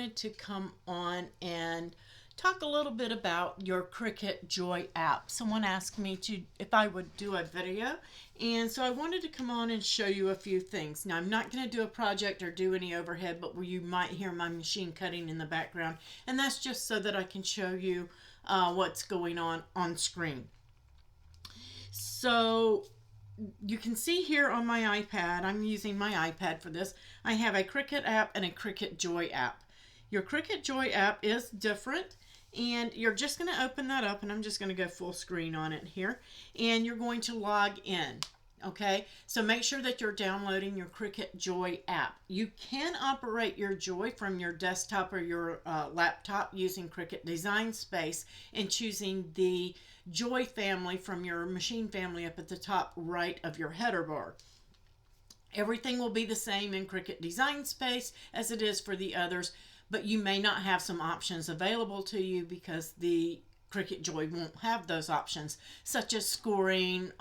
wanted to come on and talk a little bit about your Cricut Joy app. Someone asked me to if I would do a video, and so I wanted to come on and show you a few things. Now, I'm not going to do a project or do any overhead, but you might hear my machine cutting in the background, and that's just so that I can show you what's going on screen. So you can see here on my iPad, I'm using my iPad for this, I have a Cricut app and a Cricut Joy app. Your Cricut Joy app is different, and you're just going to open that up, and I'm just going to go full screen on it here, and you're going to log in. Okay, so make sure that you're downloading your Cricut Joy app. You can operate your Joy from your desktop or your laptop using Cricut Design Space and choosing the Joy family from your machine family up at the top right of your header bar. Everything will be the same in Cricut Design Space as it is for the others, but you may not have some options available to you because the Cricut Joy won't have those options, such as scoring,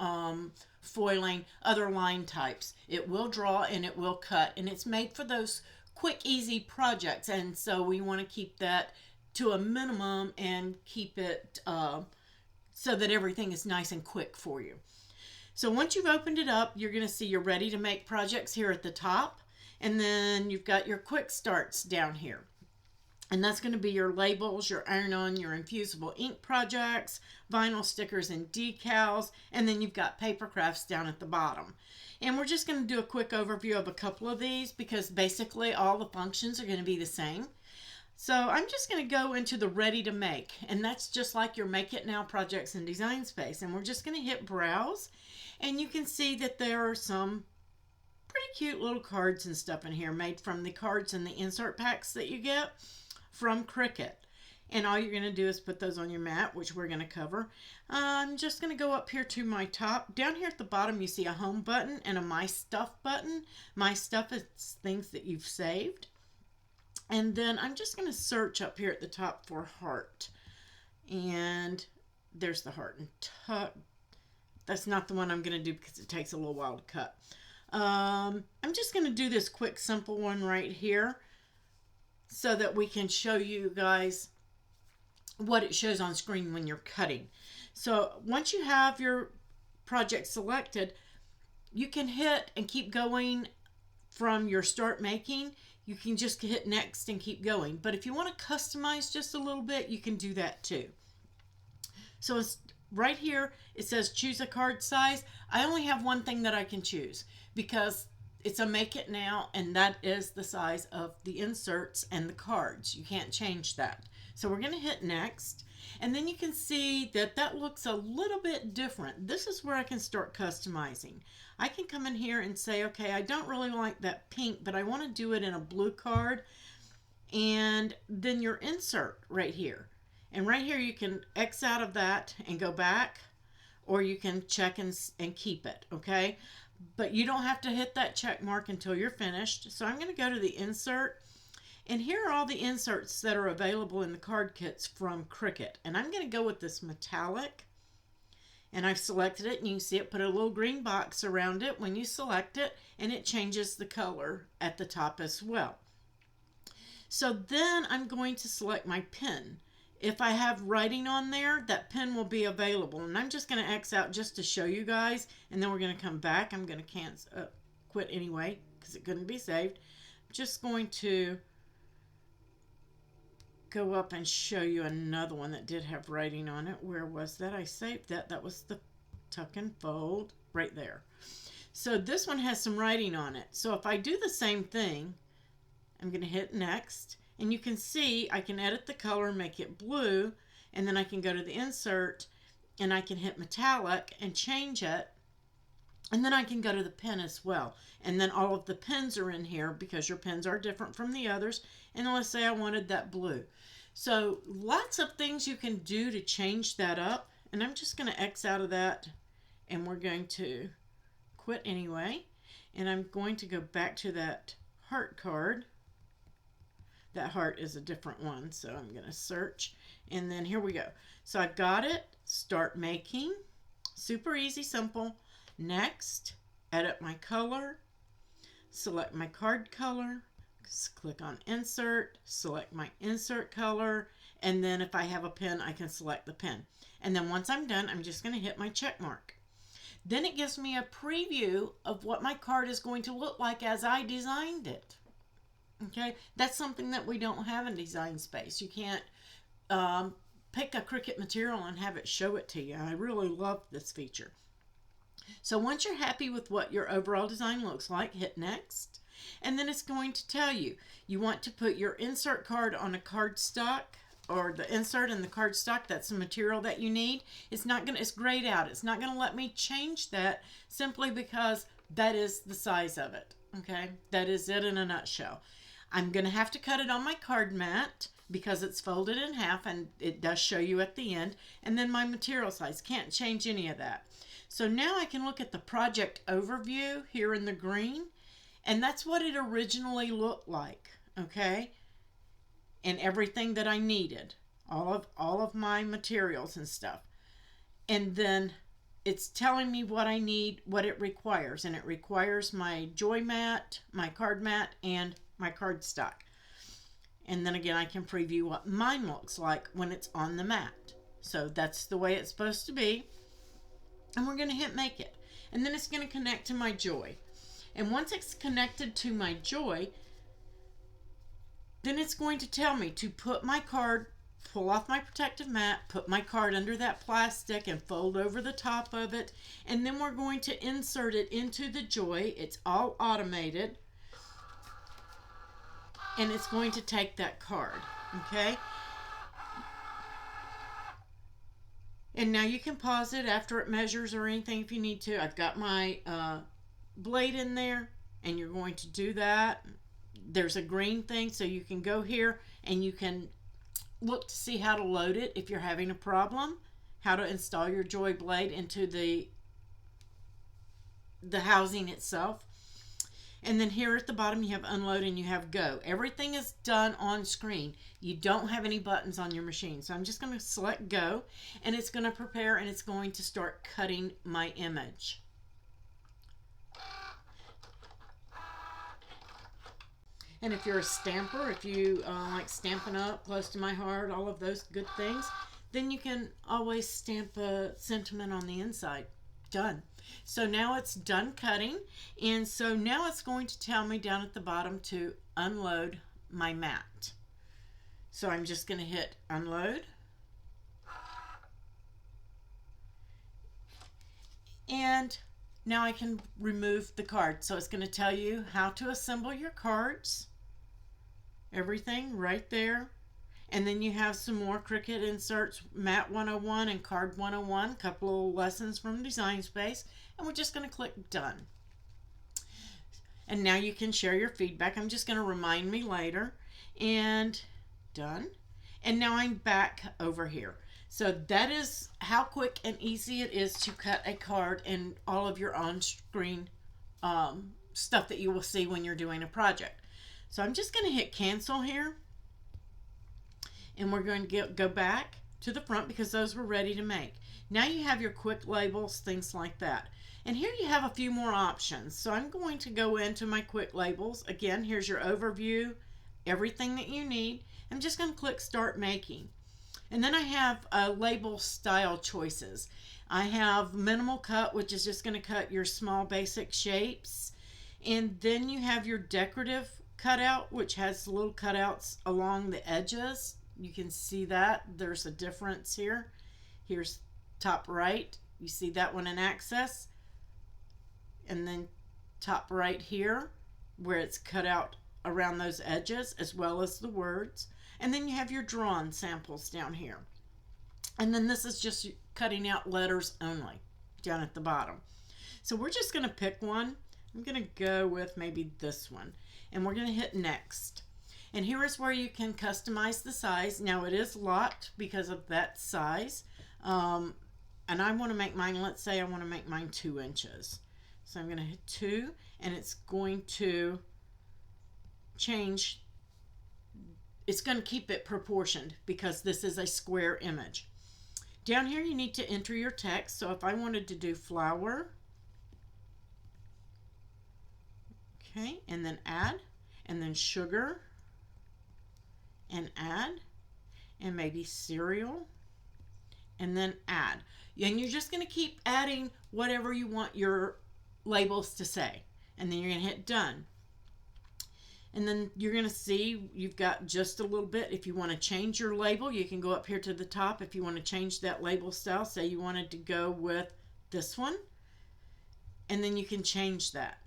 foiling, other line types. It will draw and it will cut, and it's made for those quick, easy projects, and so we want to keep that to a minimum and keep it so that everything is nice and quick for you. So once you've opened it up, you're going to see your ready to make projects here at the top, and then you've got your quick starts down here. And that's going to be your labels, your iron-on, your infusible ink projects, vinyl stickers and decals, and then you've got paper crafts down at the bottom. And we're just going to do a quick overview of a couple of these because basically all the functions are going to be the same. So I'm just going to go into the ready to make, and that's just like your Make It Now projects in Design Space. And we're just going to hit browse, and you can see that there are some pretty cute little cards and stuff in here made from the cards and the insert packs that you get from Cricut. And all you're going to do is put those on your mat, which we're going to cover. I'm just going to go up here to my top. Down here at the bottom you see a home button and a My Stuff button. My Stuff is things that you've saved. And then I'm just going to search up here at the top for heart. And there's the heart and tuck. That's not the one I'm going to do because it takes a little while to cut. I'm just going to do this quick simple one right here so that we can show you guys what it shows on screen when you're cutting. So once you have your project selected, you can hit and keep going from your start making. You can just hit next and keep going. But if you want to customize just a little bit, you can do that too. So it's right here, it says choose a card size. I only have one thing that I can choose because it's a Make It Now, and that is the size of the inserts and the cards. You can't change that. So we're going to hit next, and then you can see that that looks a little bit different. This is where I can start customizing. I can come in here and say, okay, I don't really like that pink, but I want to do it in a blue card, and then your insert right here. And right here you can X out of that and go back, or you can check and keep it, okay? But you don't have to hit that check mark until you're finished. So I'm going to go to the insert, and here are all the inserts that are available in the card kits from Cricut. And I'm going to go with this metallic, and I've selected it, and you can see it put a little green box around it when you select it, and it changes the color at the top as well. So then I'm going to select my pen. If I have writing on there, that pen will be available. And I'm just going to X out just to show you guys. And then we're going to come back. I'm going to quit anyway because it couldn't be saved. I'm just going to go up and show you another one that did have writing on it. Where was that? I saved that. That was the tuck and fold right there. So this one has some writing on it. So if I do the same thing, I'm going to hit next. And you can see I can edit the color, make it blue, and then I can go to the insert and I can hit metallic and change it. And then I can go to the pen as well. And then all of the pens are in here because your pens are different from the others. And let's say I wanted that blue. So lots of things you can do to change that up. And I'm just going to X out of that, and we're going to quit anyway. And I'm going to go back to that heart card. That heart is a different one, so I'm going to search, and then here we go. So I've got it, start making, super easy, simple. Next, edit my color, select my card color, Click on insert, select my insert color, and then if I have a pen, I can select the pen. And then once I'm done, I'm just going to hit my check mark. Then it gives me a preview of what my card is going to look like as I designed it. Okay, that's something that we don't have in Design Space. You can't pick a Cricut material and have it show it to you. I really love this feature. So once you're happy with what your overall design looks like, hit next. And then it's going to tell you, you want to put your insert card on a cardstock, or the insert and the cardstock, that's the material that you need. It's grayed out. It's not going to let me change that simply because that is the size of it. Okay, that is it in a nutshell. I'm going to have to cut it on my card mat because it's folded in half, and it does show you at the end. And then my material size, can't change any of that. So now I can look at the project overview here in the green, and that's what it originally looked like, okay? And everything that I needed, all of my materials and stuff. And then it's telling me what I need, what it requires, and it requires my joy mat, my card mat, and my cardstock. And then again, I can preview what mine looks like when it's on the mat. So that's the way it's supposed to be. And we're going to hit make it. And then it's going to connect to my joy. And once it's connected to my joy, then it's going to tell me to put my card, pull off my protective mat, put my card under that plastic and fold over the top of it. And then we're going to insert it into the joy. It's all automated. And it's going to take that card, okay? And now you can pause it after it measures or anything if you need to. I've got my blade in there, and you're going to do that. There's a green thing, so you can go here and you can look to see how to load it if you're having a problem, how to install your joy blade into the housing itself. And then here at the bottom you have unload and you have go. Everything is done on screen. You don't have any buttons on your machine. So I'm just going to select go, and it's going to prepare, and it's going to start cutting my image. And if you're a stamper, if you like Stampin' Up, Close to My Heart, all of those good things, then you can always stamp a sentiment on the inside. Done. So now it's done cutting, and so now it's going to tell me down at the bottom to unload my mat. So I'm just going to hit unload. And now I can remove the card. So it's going to tell you how to assemble your cards. Everything right there. And then you have some more Cricut inserts, Mat 101 and Card 101, a couple of lessons from Design Space. And we're just going to click done. And now you can share your feedback. I'm just going to remind me later. And done. And now I'm back over here. So that is how quick and easy it is to cut a card and all of your on-screen stuff that you will see when you're doing a project. So I'm just going to hit cancel here. And we're going to go back to the front because those were ready to make. Now you have your quick labels, things like that. And here you have a few more options. So I'm going to go into my quick labels. Again, here's your overview, everything that you need. I'm just going to click Start Making. And then I have label style choices. I have minimal cut, which is just going to cut your small basic shapes. And then you have your decorative cutout, which has little cutouts along the edges. You can see that there's a difference here. Here's top right. You see that one in Access. And then top right here where it's cut out around those edges as well as the words. And then you have your drawn samples down here. And then this is just cutting out letters only down at the bottom. So we're just going to pick one. I'm going to go with maybe this one. And we're going to hit next. And here is where you can customize the size. Now it is locked because of that size. And I want to make mine, let's say I want to make mine 2 inches. So I'm going to hit 2, and it's going to change. It's going to keep it proportioned because this is a square image. Down here you need to enter your text. So if I wanted to do flower, okay, and then add. and then sugar, and add, and maybe cereal, and then add. And you're just going to keep adding whatever you want your labels to say. And then you're going to hit done. And then you're going to see you've got just a little bit. If you want to change your label, you can go up here to the top. If you want to change that label style, say you wanted to go with this one, and then you can change that.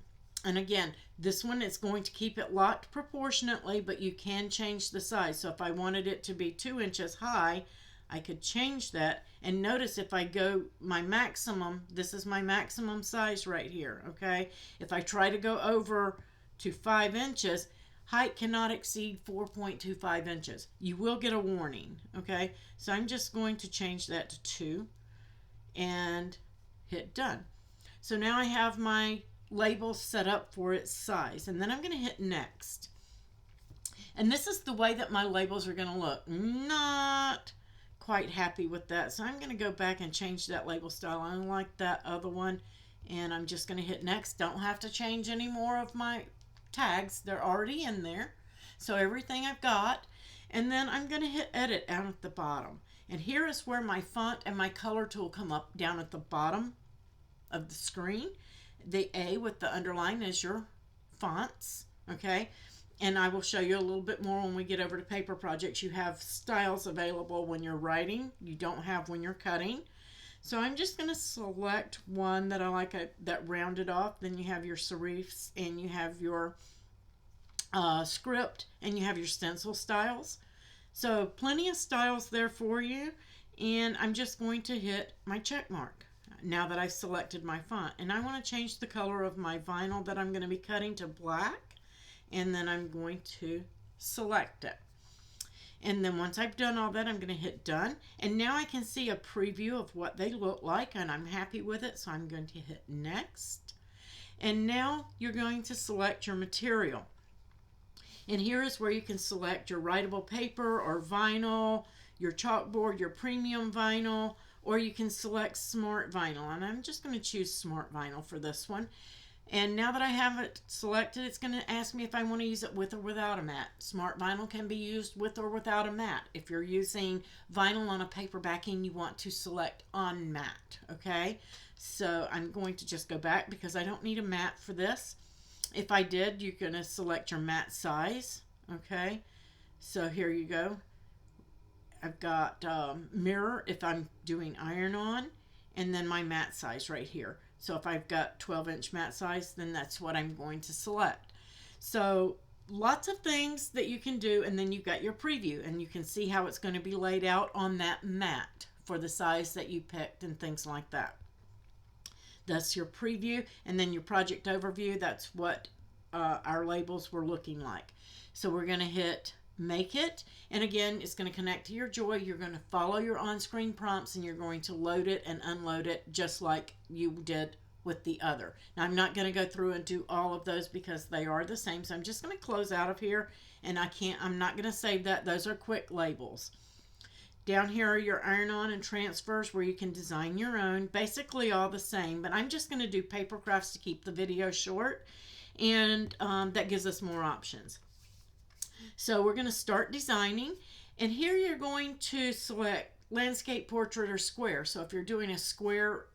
And again, this one is going to keep it locked proportionately, but you can change the size. So if I wanted it to be 2 inches high, I could change that. And notice if I go my maximum, this is my maximum size right here, okay? If I try to go over to 5 inches, height cannot exceed 4.25 inches. You will get a warning, okay? So I'm just going to change that to 2 and hit done. So now I have my label set up for its size, and then I'm going to hit next. And this is the way that my labels are going to look. Not quite happy with that, so I'm going to go back and change that label style. I don't like that other one, and I'm just going to hit next. Don't have to change any more of my tags. They're already in there, so everything I've got. And then I'm going to hit edit down at the bottom, and here is where my font and my color tool come up down at the bottom of the screen. The A with the underline is your fonts, okay? And I will show you a little bit more when we get over to paper projects. You have styles available when you're writing. You don't have when you're cutting. So I'm just going to select one that I like, that rounded off. Then you have your serifs, and you have your script, and you have your stencil styles. So plenty of styles there for you. And I'm just going to hit my check mark now that I've selected my font. And I want to change the color of my vinyl that I'm going to be cutting to black. And then I'm going to select it. And then once I've done all that, I'm going to hit done. And now I can see a preview of what they look like, and I'm happy with it, so I'm going to hit next. And now you're going to select your material. And here is where you can select your writable paper or vinyl, your chalkboard, your premium vinyl, or you can select smart vinyl. And I'm just going to choose smart vinyl for this one. And now that I have it selected, it's going to ask me if I want to use it with or without a mat. Smart vinyl can be used with or without a mat. If you're using vinyl on a paper backing, you want to select on mat, okay? So I'm going to just go back because I don't need a mat for this. If I did, you're going to select your mat size, okay? So here you go. I've got mirror if I'm doing iron-on, and then my mat size right here. So if I've got 12-inch mat size, then that's what I'm going to select. So lots of things that you can do, and then you've got your preview, and you can see how it's going to be laid out on that mat for the size that you picked and things like that. That's your preview, and then your project overview. That's what our labels were looking like. So we're going to hit make it, and again, it's going to connect to your Joy. You're going to follow your on-screen prompts, and you're going to load it and unload it just like you did with the other. Now I'm not going to go through and do all of those because they are the same, so I'm just going to close out of here, and I'm not going to save that. Those are quick labels. Down here are your iron-on and transfers where you can design your own, basically all the same, but I'm just going to do paper crafts to keep the video short, and that gives us more options. So we're going to start designing, and here you're going to select landscape, portrait, or square. So if you're doing a square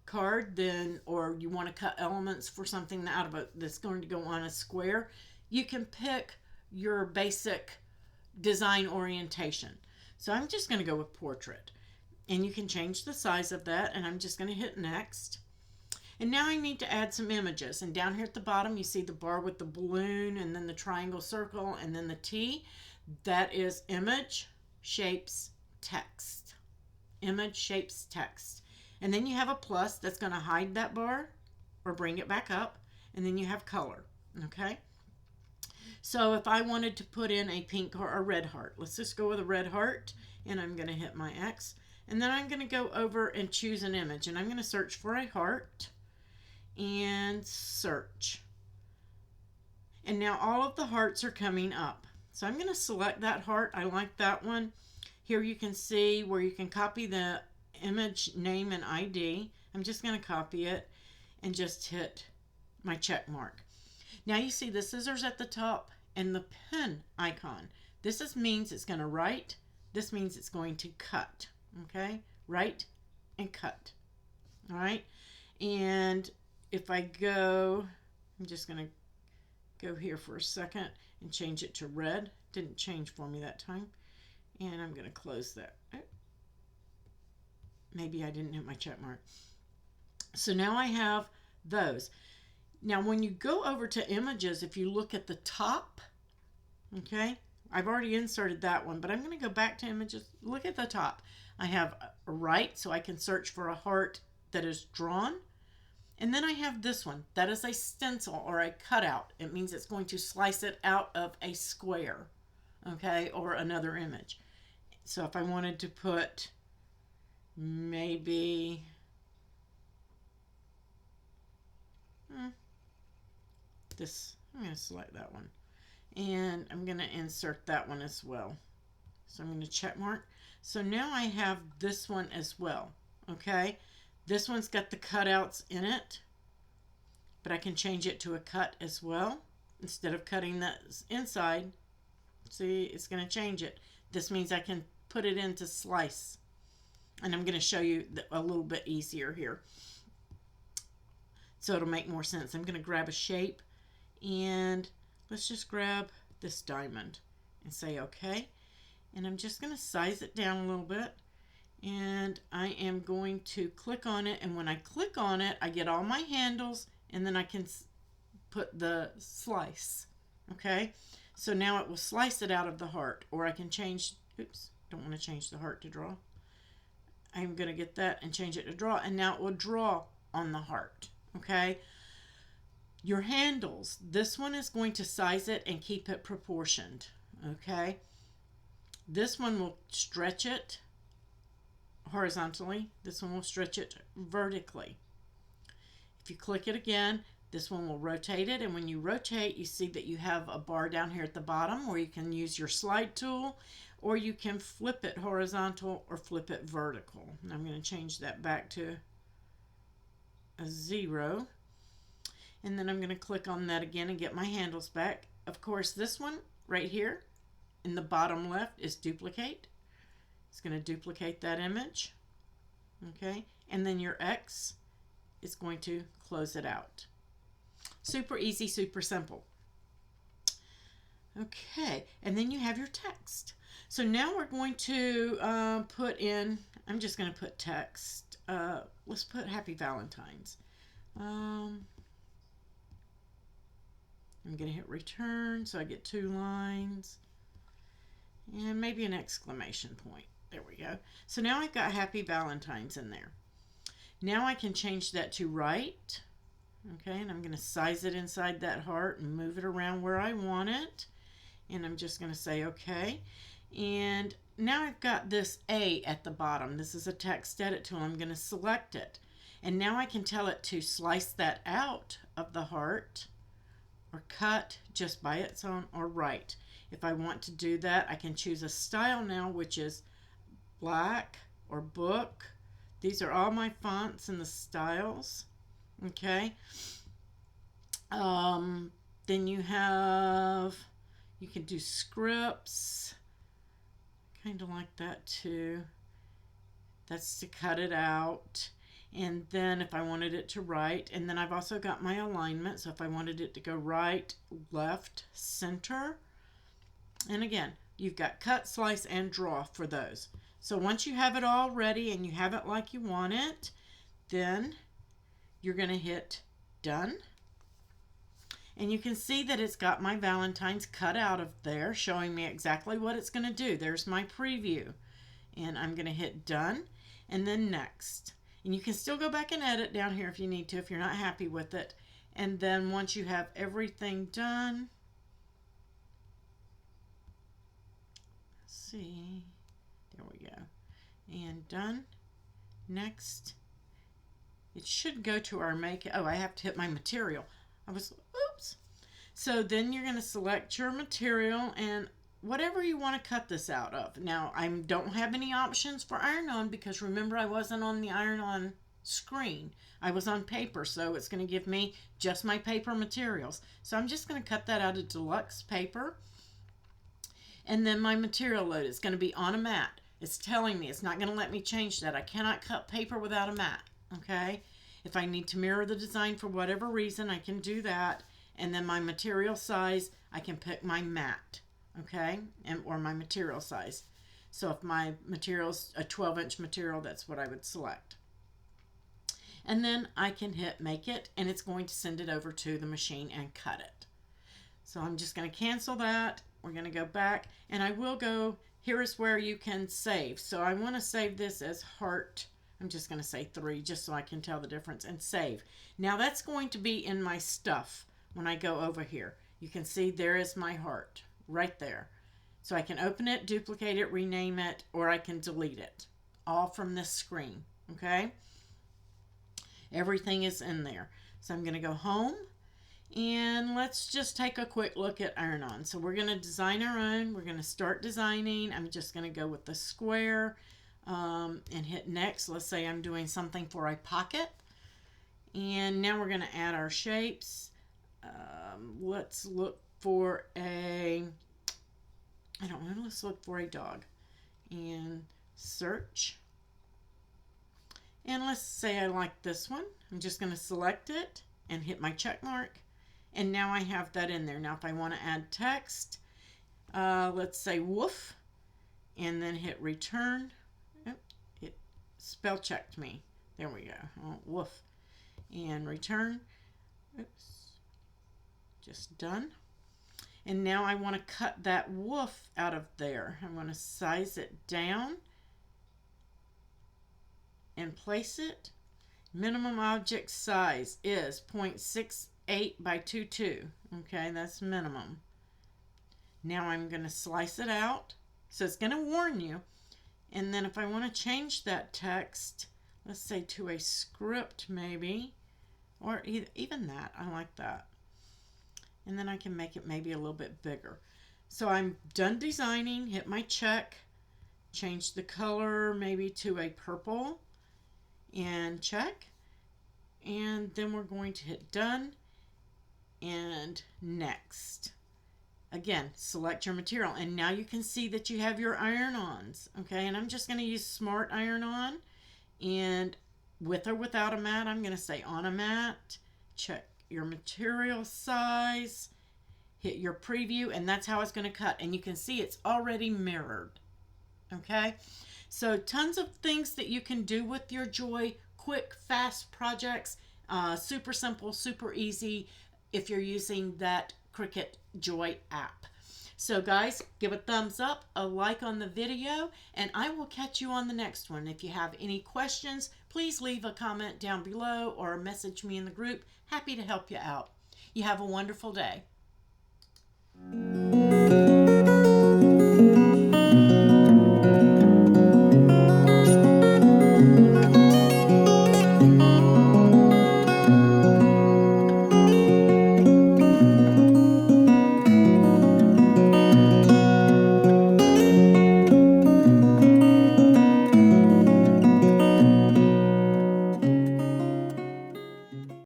card, then, or you want to cut elements for something out of that's going to go on a square, you can pick your basic design orientation. So I'm just going to go with portrait, and you can change the size of that, and I'm just going to hit next. And now I need to add some images. And down here at the bottom, you see the bar with the balloon, and then the triangle circle, and then the T. That is image, shapes, text. Image, shapes, text. And then you have a plus that's going to hide that bar or bring it back up. And then you have color, okay? So if I wanted to put in a pink or a red heart, let's just go with a red heart, and I'm going to hit my X. And then I'm going to go over and choose an image, and I'm going to search for a heart. And search. And now all of the hearts are coming up. So I'm going to select that heart. I like that one. Here you can see where you can copy the image name and ID. I'm just going to copy it and just hit my check mark. Now you see the scissors at the top and the pen icon. Means it's going to write. This means it's going to cut. Okay? Write and cut. All right? And if I go, I'm just going to go here for a second and change it to red. Didn't change for me that time. And I'm going to close that. Maybe I didn't hit my check mark. So now I have those. Now when you go over to images, if you look at the top, okay, I've already inserted that one, but I'm going to go back to images. Look at the top. I have a right, so I can search for a heart that is drawn. And then I have this one. That is a stencil or a cutout. It means it's going to slice it out of a square, okay, or another image. So if I wanted to put maybe this, I'm going to select that one. And I'm going to insert that one as well. So I'm going to check mark. So now I have this one as well, okay? This one's got the cutouts in it, but I can change it to a cut as well. Instead of cutting that inside, see, it's going to change it. This means I can put it into slice. And I'm going to show you a little bit easier here, so it'll make more sense. I'm going to grab a shape, and let's just grab this diamond and say okay. And I'm just going to size it down a little bit, and I am going to click on it. And when I click on it, I get all my handles, and then I can put the slice. Okay, so now it will slice it out of the heart, or I can change, oops, don't want to change the heart to draw. I'm going to get that and change it to draw, and now it will draw on the heart. Okay, your handles, this one is going to size it and keep it proportioned. Okay, this one will stretch it horizontally. This one will stretch it vertically. If you click it again, this one will rotate it, and when you rotate, you see that you have a bar down here at the bottom where you can use your slide tool, or you can flip it horizontal or flip it vertical. And I'm going to change that back to a 0. And then I'm going to click on that again and get my handles back. Of course, this one right here in the bottom left is duplicate. It's going to duplicate that image. Okay, and then your X is going to close it out. Super easy, super simple. Okay, and then you have your text. So now we're going to put in, I'm just going to put text. Let's put Happy Valentine's. I'm going to hit return so I get 2 lines. And maybe an exclamation point. There we go. So now I've got Happy Valentine's in there. Now I can change that to right. Okay, and I'm going to size it inside that heart and move it around where I want it. And I'm just going to say okay. And now I've got this A at the bottom. This is a text edit tool. I'm going to select it. And now I can tell it to slice that out of the heart, or cut just by its own, or write. If I want to do that, I can choose a style now, which is black or book. These are all my fonts and the styles. Okay. Then you can do scripts, kind of like that too. That's to cut it out. And then if I wanted it to right, and then I've also got my alignment. So if I wanted it to go right, left, center. And again, you've got cut, slice, and draw for those. So once you have it all ready and you have it like you want it, then you're going to hit done. And you can see that it's got my Valentine's cut out of there, showing me exactly what it's going to do. There's my preview. And I'm going to hit done, and then next. And you can still go back and edit down here if you need to, if you're not happy with it. And then once you have everything done, let's see, there we go. And done, next. It should go to our make. Oh, I have to hit my material. Oops. So then you're going to select your material and whatever you want to cut this out of. Now, I don't have any options for iron-on because remember I wasn't on the iron-on screen. I was on paper, so it's going to give me just my paper materials. So I'm just going to cut that out of deluxe paper. And then my material load is going to be on a mat. It's telling me it's not going to let me change that. I cannot cut paper without a mat, okay? If I need to mirror the design for whatever reason, I can do that. And then my material size, I can pick my mat, okay? Or my material size. So if my material's a 12-inch material, that's what I would select. And then I can hit make it, and it's going to send it over to the machine and cut it. So I'm just going to cancel that. We're going to go back, and I will go, here is where you can save. So I want to save this as heart. I'm just going to say 3 just so I can tell the difference, and save. Now that's going to be in my stuff when I go over here. You can see there is my heart right there. So I can open it, duplicate it, rename it, or I can delete it. All from this screen, okay? Everything is in there. So I'm going to go home, and let's just take a quick look at iron-on. So we're going to design our own. We're going to start designing. I'm just going to go with the square and hit next. Let's say I'm doing something for a pocket. And now we're going to add our shapes. Let's look for a, I don't know, let's look for a dog. And search. And let's say I like this one. I'm just going to select it and hit my check mark. And now I have that in there. Now if I want to add text, let's say woof, and then hit return. Oh, it spell checked me. There we go. Oh, woof. And return. Oops. Just done. And now I want to cut that woof out of there. I'm going to size it down and place it. Minimum object size is 0.68 by 22. Okay, that's minimum. Now I'm going to slice it out. So it's going to warn you. And then if I want to change that text, let's say to a script maybe, or even that, I like that. And then I can make it maybe a little bit bigger. So I'm done designing, hit my check, change the color maybe to a purple, and check. And then we're going to hit done and next. Again, select your material, and now you can see that you have your iron-ons. Okay, and I'm just going to use Smart Iron-On, and with or without a mat, I'm going to say on a mat. Check your material size, hit your preview, and that's how it's going to cut. And you can see it's already mirrored. Okay, so tons of things that you can do with your Joy. Quick, fast projects, super simple, super easy if you're using that Cricut Joy app. So guys, give a thumbs up, a like on the video, and I will catch you on the next one. If you have any questions, please leave a comment down below or message me in the group. Happy to help you out. You have a wonderful day.